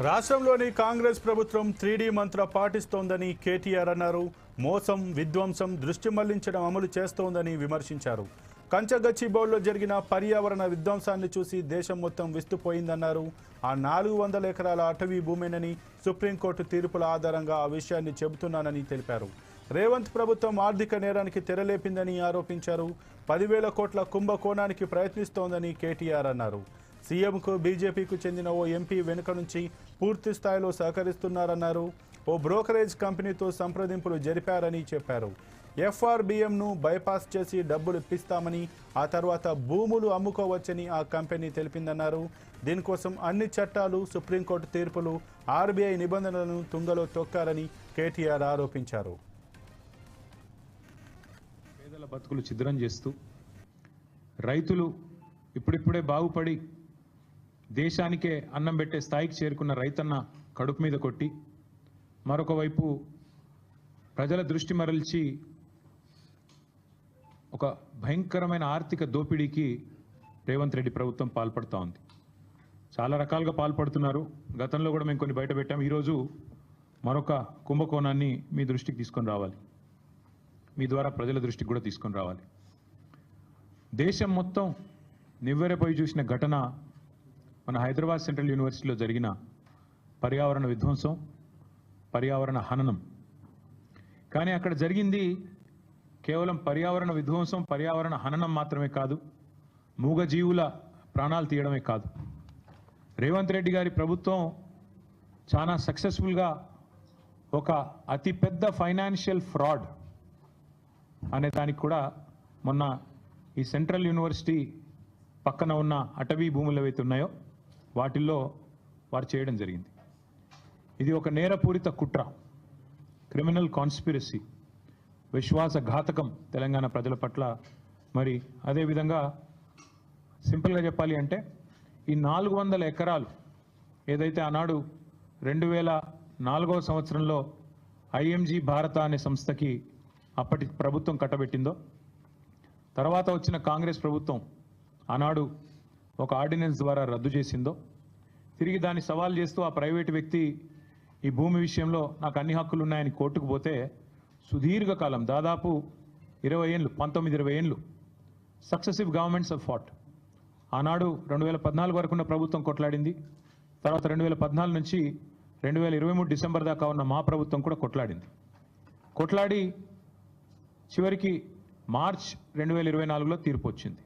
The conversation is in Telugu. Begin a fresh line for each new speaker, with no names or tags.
రాష్ట్రంలోని కాంగ్రెస్ ప్రభుత్వం 3D మంత్ర పాటిస్తోందని కేటీఆర్ అన్నారు. మోసం, విధ్వంసం, దృష్టి మళ్లించడం అమలు చేస్తోందని విమర్శించారు. కంచగచ్చిబౌల్లో జరిగిన పర్యావరణ విధ్వంసాన్ని చూసి దేశం మొత్తం విస్తుపోయిందన్నారు. ఆ 400 ఎకరాల అటవీ భూమేనని సుప్రీంకోర్టు తీర్పుల ఆధారంగా ఆ విషయాన్ని చెబుతున్నానని తెలిపారు. రేవంత్ ప్రభుత్వం ఆర్థిక నేరానికి తెరలేపిందని ఆరోపించారు. 10,000 కోట్ల కుంభకోణానికి ప్రయత్నిస్తోందని కేటీఆర్ అన్నారు. సీఎంకు బీజేపీకు చెందిన ఓ ఎంపీ వెనుక నుంచి పూర్తి స్థాయిలో సహకరిస్తున్నారన్నారు. ఓ బ్రోకరేజ్ కంపెనీతో సంప్రదింపులు జరిపారని చెప్పారు. ఎఫ్ఆర్బీఎంను బైపాస్ చేసి డబ్బులు ఇప్పిస్తామని, ఆ తర్వాత భూములు అమ్ముకోవచ్చని ఆ కంపెనీ తెలిపిందన్నారు. దీనికోసం అన్ని చట్టాలు, సుప్రీంకోర్టు తీర్పులు, ఆర్బీఐ నిబంధనలను తుంగలో తొక్కారని కేటీఆర్ ఆరోపించారు.
పేదల బతుకులు ఛిద్రం చేస్తూ రైతులు ఇప్పుడిప్పుడే బాగుపడి దేశానికే అన్నం పెట్టే స్థాయికి చేరుకున్న రైతన్న కడుపు మీద కొట్టి, మరొక వైపు ప్రజల దృష్టి మరల్చి ఒక భయంకరమైన ఆర్థిక దోపిడీకి రేవంత్ రెడ్డి ప్రభుత్వం పాల్పడుతూ ఉంది. చాలా రకాలుగా పాల్పడుతున్నారు. గతంలో కూడా మేము కొన్ని బయట పెట్టాం. ఈరోజు మరొక కుంభకోణాన్ని మీ దృష్టికి తీసుకొని రావాలి, మీ ద్వారా ప్రజల దృష్టికి కూడా తీసుకొని రావాలి. దేశం మొత్తం నివ్వెరపోయి చూసిన ఘటన మన హైదరాబాద్ సెంట్రల్ యూనివర్సిటీలో జరిగిన పర్యావరణ విధ్వంసం, పర్యావరణ హననం. కానీ అక్కడ జరిగింది కేవలం పర్యావరణ విధ్వంసం, పర్యావరణ హననం మాత్రమే కాదు, మూగజీవుల ప్రాణాలు తీయడమే కాదు. రేవంత్ రెడ్డి గారి ప్రభుత్వం చాలా సక్సెస్ఫుల్గా ఒక అతిపెద్ద ఫైనాన్షియల్ ఫ్రాడ్ అనే దానికి కూడా మొన్న ఈ సెంట్రల్ యూనివర్సిటీ పక్కన ఉన్న అటవీ భూములు ఏవైతే ఉన్నాయో వాటిల్లో వారు చేయడం జరిగింది. ఇది ఒక నేరపూరిత కుట్ర, క్రిమినల్ కాన్స్పిరసీ, విశ్వాసఘాతకం తెలంగాణ ప్రజల పట్ల. మరి అదేవిధంగా సింపుల్గా చెప్పాలి అంటే ఈ 400 ఎకరాలు ఏదైతే ఆనాడు 2004వ సంవత్సరంలో ఐఎంజీ భారత అనే సంస్థకి అప్పటి ప్రభుత్వం కట్టబెట్టిందో, తర్వాత వచ్చిన కాంగ్రెస్ ప్రభుత్వం ఆనాడు ఒక ఆర్డినెన్స్ ద్వారా రద్దు చేసిందో, తిరిగి దాన్ని సవాల్ చేస్తూ ఆ ప్రైవేటు వ్యక్తి ఈ భూమి విషయంలో నాకు అన్ని హక్కులు ఉన్నాయని కోర్టుకు పోతే సుదీర్ఘకాలం, దాదాపు 19-20 ఏళ్ళు సక్సెసివ్ గవర్నమెంట్స్ ఆఫ్ ఫాట్. ఆనాడు 2014 వరకు ఉన్న ప్రభుత్వం కొట్లాడింది. తర్వాత 2014 నుంచి 2023 డిసెంబర్ దాకా ఉన్న మా ప్రభుత్వం కూడా కొట్లాడి చివరికి మార్చ్ 2024లో తీర్పు వచ్చింది.